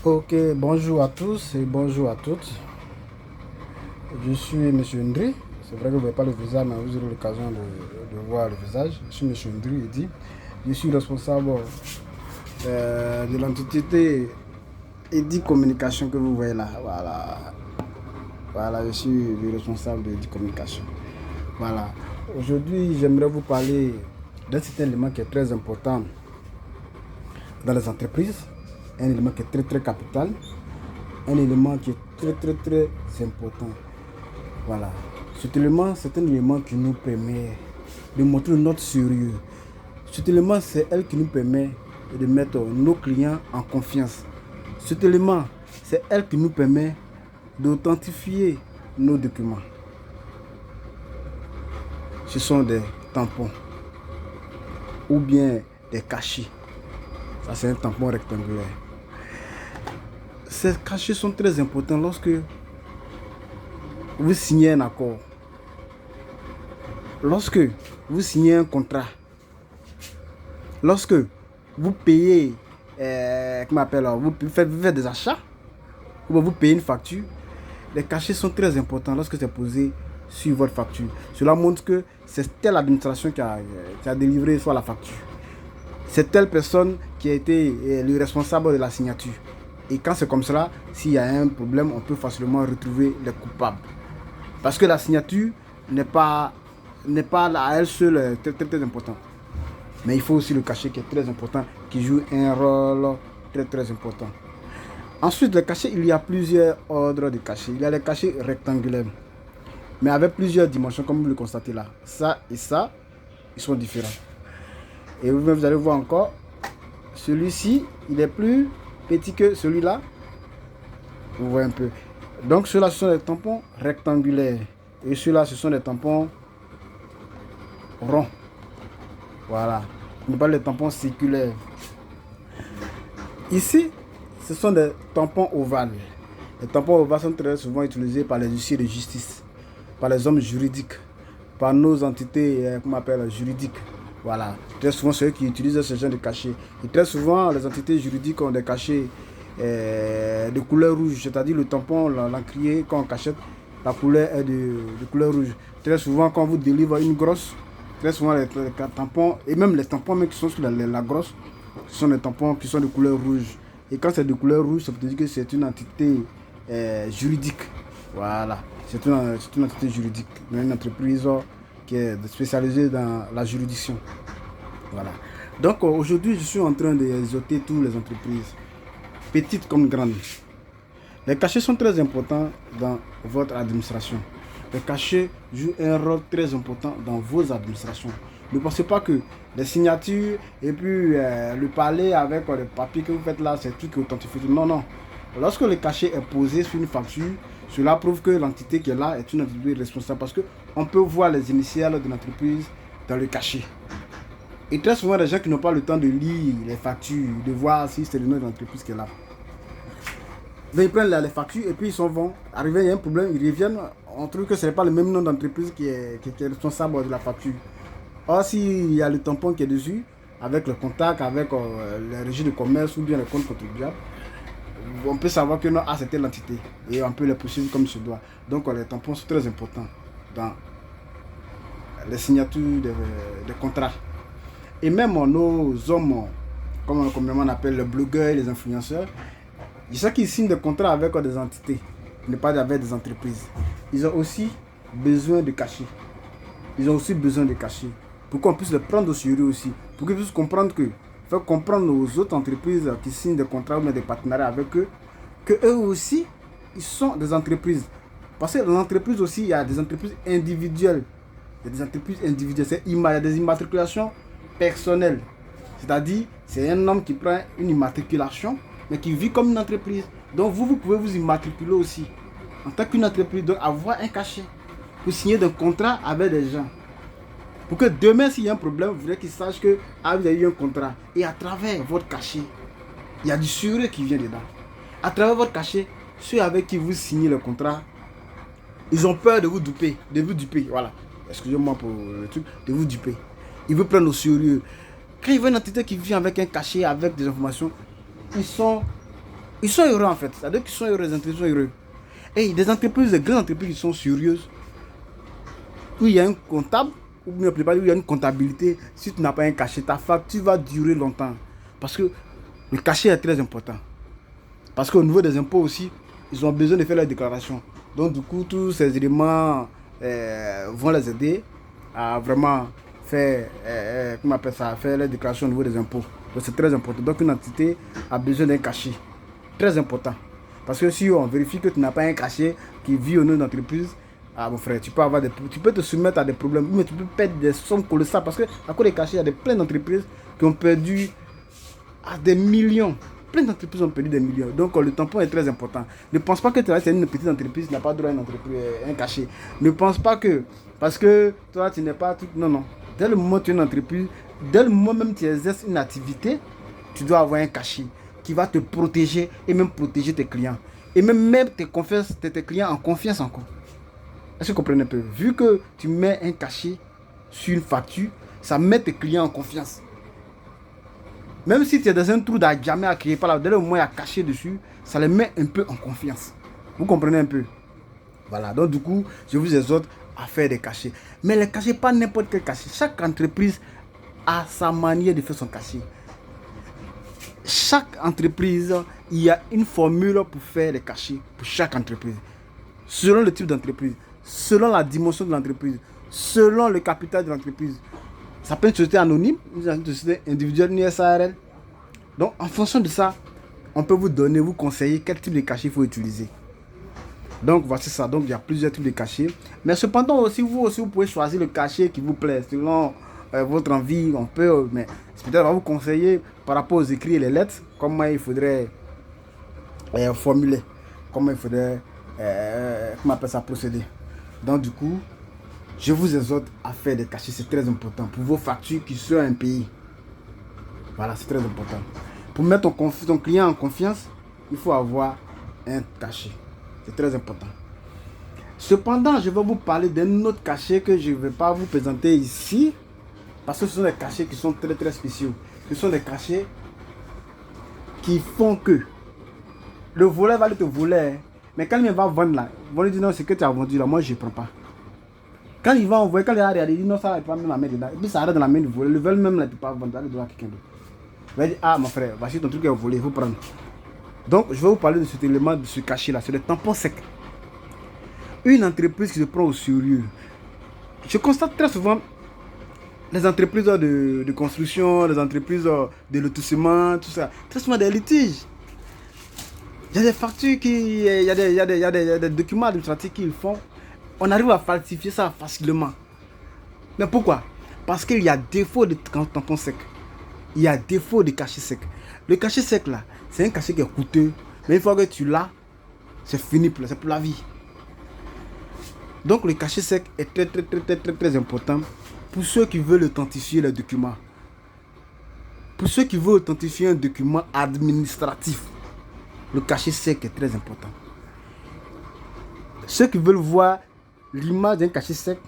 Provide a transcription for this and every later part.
Ok, bonjour à tous et bonjour à toutes. Je suis Monsieur Ndri. C'est vrai que vous ne voyez pas le visage, mais vous aurez l'occasion de voir le visage. Je suis Monsieur Ndri Eddy. Je suis responsable de l'entité Eddy Communication que vous voyez là. Voilà. Voilà, je suis le responsable de Eddy Communication. Voilà. Aujourd'hui, j'aimerais vous parler d'un certain élément qui est très important dans les entreprises. Un élément qui est très très capital. Un élément qui est très important. Voilà. Cet élément, c'est un élément qui nous permet de montrer notre sérieux. Cet élément, c'est elle qui nous permet de mettre nos clients en confiance. Cet élément, c'est elle qui nous permet d'authentifier nos documents. Ce sont des tampons ou bien des cachets. Ça, c'est un tampon rectangulaire. Ces cachets sont très importants lorsque vous signez un accord. Lorsque vous signez un contrat, lorsque vous payez, vous faites des achats, ou vous payez une facture, les cachets sont très importants lorsque c'est posé sur votre facture. Cela montre que c'est telle administration qui a délivré soit la facture. C'est telle personne qui a été le responsable de la signature. Et quand c'est comme cela, s'il y a un problème, on peut facilement retrouver les coupables. Parce que la signature n'est pas à elle seule très important. Mais il faut aussi le cachet qui est très important, qui joue un rôle très important. Ensuite, les cachets, il y a plusieurs ordres de cachets. Il y a les cachets rectangulaires, mais avec plusieurs dimensions, comme vous le constatez là. Ça et ça, ils sont différents. Et vous allez voir encore, celui-ci, il est plus petit que celui-là. Vous voyez un peu. Donc ceux-là, ce sont des tampons rectangulaires. Et ceux-là, ce sont des tampons ronds. Voilà. On parle des tampons circulaires. Ici, ce sont des tampons ovales. Les tampons ovales sont très souvent utilisés par les huissiers de justice, par les hommes juridiques, par nos entités juridiques. Voilà. Très souvent, ceux qui utilisent ce genre de cachets. Et très souvent, les entités juridiques ont des cachets de couleur rouge, c'est-à-dire le tampon, l'encrier, quand on cachette, la couleur est de couleur rouge. Très souvent, quand vous délivrez une grosse, très souvent les tampons, et même les tampons même qui sont sur la grosse, ce sont des tampons qui sont de couleur rouge. Et quand c'est de couleur rouge, ça veut dire que c'est une entité juridique. Voilà, c'est une entité juridique, une entreprise qui est spécialisée dans la juridiction. Voilà. Donc aujourd'hui, je suis en train d'exhorter toutes les entreprises, petites comme grandes. Les cachets sont très importants dans votre administration. Les cachets jouent un rôle très important dans vos administrations. Ne pensez pas que les signatures et puis le parler avec les papiers que vous faites là, c'est tout qui authentifie. Non, non. Lorsque le cachet est posé sur une facture, cela prouve que l'entité qui est là est une entité responsable parce qu'on peut voir les initiales de l'entreprise dans le cachet. Et très souvent, les gens qui n'ont pas le temps de lire les factures, de voir si c'est le nom de l'entreprise qui est là. Ils prennent les factures et puis ils s'en vont. Arrivé, il y a un problème, ils reviennent. On trouve que ce n'est pas le même nom d'entreprise qui est responsable de la facture. Or, s'il y a le tampon qui est dessus, avec le contact, avec les régies de commerce ou bien les comptes contribuables, on peut savoir que non, c'était l'entité. Et on peut les poursuivre comme il se doit. Donc, les tampons sont très importants dans les signatures des contrats. Et même nos hommes, comme on appelle les blogueurs et les influenceurs, je sais qu'ils signent des contrats avec des entités, ne pas avec des entreprises. Ils ont aussi besoin de cachets. Ils ont aussi besoin de cachets. Pour qu'on puisse les prendre au sérieux aussi. Pour qu'ils puissent comprendre que, faire comprendre aux autres entreprises qui signent des contrats ou des partenariats avec eux, que eux aussi, ils sont des entreprises. Parce que dans l'entreprise aussi, il y a des entreprises individuelles. Il y a des entreprises individuelles. Il y a des immatriculations personnelles. C'est-à-dire, c'est un homme qui prend une immatriculation, mais qui vit comme une entreprise. Donc vous pouvez vous immatriculer aussi en tant qu'une entreprise, donc avoir un cachet pour signer des contrats avec des gens. Pour que demain, s'il y a un problème, vous voulez qu'ils sachent que vous avez eu un contrat. Et à travers votre cachet, il y a du sérieux qui vient dedans. À travers votre cachet, ceux avec qui vous signez le contrat, ils ont peur de vous duper. Voilà. Excusez-moi pour le truc, de vous duper. Ils vous prennent au sérieux. Quand il y a une entité qui vient avec un cachet, avec des informations, ils sont Ils sont heureux en fait. C'est-à-dire qu'ils sont heureux, les entreprises sont heureux. Et des entreprises, des grandes entreprises qui sont sérieuses, où il y a un comptable, ou bien où il y a une comptabilité, si tu n'as pas un cachet, ta facture va durer longtemps. Parce que le cachet est très important. Parce qu'au niveau des impôts aussi, ils ont besoin de faire la déclaration. Donc du coup, tous ces éléments vont les aider à vraiment faire, comment on appelle ça, faire la déclaration au niveau des impôts. Donc c'est très important. Donc une entité a besoin d'un cachet. Très important. Parce que si on vérifie que tu n'as pas un cachet qui vit au nom d'une entreprise, ah mon frère, tu peux te soumettre à des problèmes, mais tu peux perdre des sommes colossales. Parce que à cause des cachets, il y a plein d'entreprises qui ont perdu à des millions. Plein d'entreprises ont perdu des millions. Donc le tampon est très important. Ne pense pas que tu es une petite entreprise, tu n'as pas droit à une entreprise, un cachet. Ne pense pas que, parce que toi tu n'es pas tout. Non, non. Dès le moment où tu es une entreprise, dès le moment même où tu exerces une activité, tu dois avoir un cachet qui va te protéger et même protéger tes clients. Et même tes clients en confiance encore. Est-ce que vous comprenez un peu? Vu que tu mets un cachet sur une facture, ça met tes clients en confiance. Même si tu es dans un trou d'à jamais à créer, par là, dès le moment il y a caché dessus, ça les met un peu en confiance. Vous comprenez un peu? Voilà, donc du coup, je vous exhorte à faire des cachets. Mais les cachets, pas n'importe quel cachet. Chaque entreprise a sa manière de faire son cachet. Chaque entreprise, il y a une formule pour faire les cachets pour chaque entreprise. Selon le type d'entreprise, selon la dimension de l'entreprise, selon le capital de l'entreprise. Ça peut être une société anonyme, une société individuelle, une SARL. Donc, en fonction de ça, on peut vous donner, vous conseiller quel type de cachet il faut utiliser. Donc, voici ça. Donc, il y a plusieurs types de cachets. Mais cependant, aussi, vous pouvez choisir le cachet qui vous plaît. Selon votre envie, on peut. Mais peut-être on va vous conseiller par rapport aux écrits et les lettres, comment il faudrait formuler. Comment il faudrait, comment on appelle ça, procéder. Donc, du coup, je vous exhorte à faire des cachets, c'est très important pour vos factures qui sont un pays. Voilà, c'est très important. Pour mettre ton client en confiance, il faut avoir un cachet. C'est très important. Cependant, je vais vous parler d'un autre cachet que je ne vais pas vous présenter ici. Parce que ce sont des cachets qui sont très très spéciaux. Ce sont des cachets qui font que le voleur va aller te voler. Mais quand il va vendre là, il va lui dire non, c'est que tu as vendu là, moi je ne prends pas. Quand il va envoyer, quand il a regardé, il dit non, ça va pas même la main dedans. Et puis ça arrête dans la main du voleur. Le voleur même ne peut pas vendre, il doit à quelqu'un d'autre. Il va dire ah mon frère, voici ton truc est volé, il faut prendre. Donc je vais vous parler de cet élément, de ce cachet là, c'est le tampon sec. Une entreprise qui se prend au sérieux. Je constate très souvent les entreprises de construction, les entreprises de lotissement, tout ça. Très souvent des litiges. Il y a des factures, il y a des documents administratifs qu'ils font. On arrive à falsifier ça facilement. Mais pourquoi? Parce qu'il y a défaut de tampon sec. Il y a défaut de cachet sec. Le cachet sec là, c'est un cachet qui est coûteux. Mais une fois que tu l'as, c'est fini, c'est pour la vie. Donc le cachet sec est très important pour ceux qui veulent authentifier les documents. Pour ceux qui veulent authentifier un document administratif, le cachet sec est très important. Ceux qui veulent voir l'image d'un cachet sec,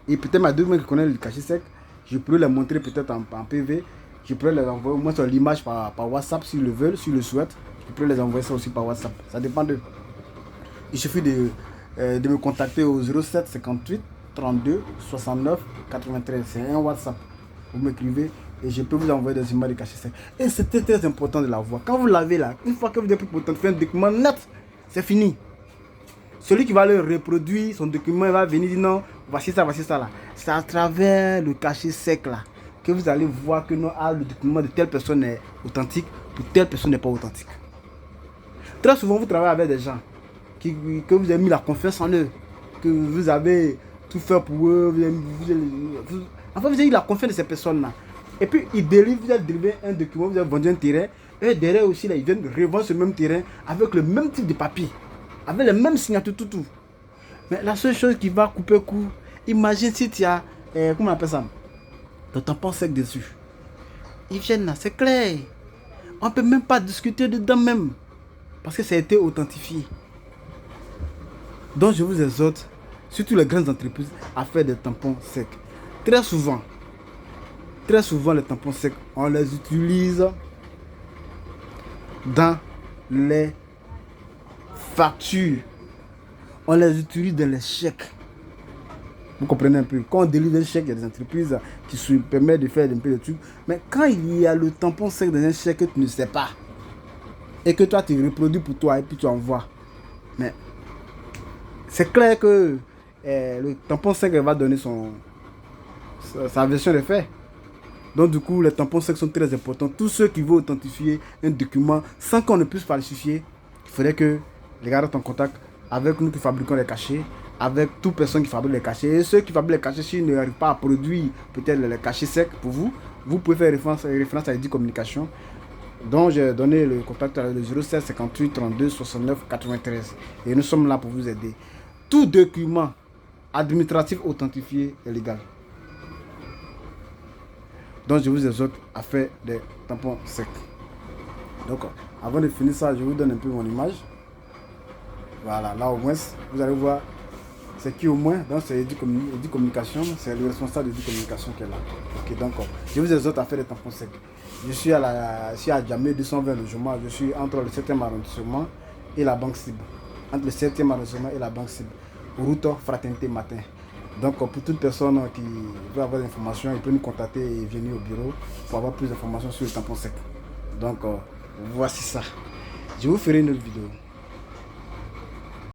et peut-être ma deux qui connaissent le cachet sec, je pourrais les montrer peut-être en PV. Je pourrais les envoyer au moins sur l'image par WhatsApp s'ils le veulent, s'ils le souhaitent. Je pourrais les envoyer ça aussi par WhatsApp. Ça dépend d'eux. Il suffit de me contacter au 07 58 32 69 93. C'est un WhatsApp. Vous m'écrivez et je peux vous envoyer des images de cachet sec. Et c'est très important de l'avoir. Quand vous l'avez là, une fois que vous avez pris pour faire un document net, c'est fini. Celui qui va le reproduire, son document, il va venir dire non, voici ça là. C'est à travers le cachet sec là que vous allez voir que non, le document de telle personne est authentique, pour telle personne n'est pas authentique. Très souvent, vous travaillez avec des gens que vous avez mis la confiance en eux, que vous avez tout fait pour eux, vous avez eu la confiance de ces personnes-là. Et puis, vous avez délivré un document, vous avez vendu un terrain, et derrière aussi, là, ils viennent revendre ce même terrain avec le même type de papier, avec les mêmes signatures, tout. Mais la seule chose qui va couper court, imagine si tu as, comment on appelle ça, le tampon sec dessus. Ils viennent là, c'est clair. On ne peut même pas discuter dedans même. Parce que ça a été authentifié. Donc je vous exhorte, surtout les grandes entreprises, à faire des tampons secs. Très souvent, les tampons secs, on les utilise dans les factures, on les utilise dans les chèques. Vous comprenez un peu. Quand on délivre un chèque, il y a des entreprises qui se permettent de faire un peu de trucs. Mais quand il y a le tampon sec dans un chèque que tu ne sais pas, et que toi tu reproduis pour toi et puis tu envoies, mais c'est clair que le tampon sec va donner sa version de fait. Donc du coup, les tampons secs sont très importants. Tous ceux qui veulent authentifier un document sans qu'on ne puisse falsifier, il faudrait que les gars restent en contact avec nous qui fabriquons les cachets, avec toute personne qui fabrique les cachets. Et ceux qui fabriquent les cachets, s'ils n'arrivent pas à produire peut-être les cachets secs pour vous, vous pouvez faire référence à Eddy Communication, dont j'ai donné le contact à le 07 58 32 69 93. Et nous sommes là pour vous aider. Tout document administratif authentifié est légal. Donc je vous exhorte à faire des tampons secs. Donc avant de finir ça, je vous donne un peu mon image. Voilà, là au moins, vous allez voir c'est qui au moins. Donc c'est Eddy Communication, c'est le responsable d'Eddy Communication qui est là. Ok, donc je vous exhorte à faire des tampons secs. Je suis à Djamé 220 logements. Je suis entre le 7e arrondissement et la banque cible. Entre le 7e arrondissement et la banque cible. Route Fraternité Matin. Donc pour toute personne qui veut avoir des informations, il peut nous contacter et venir au bureau pour avoir plus d'informations sur le tampon sec. Donc voici ça. Je vous ferai une autre vidéo.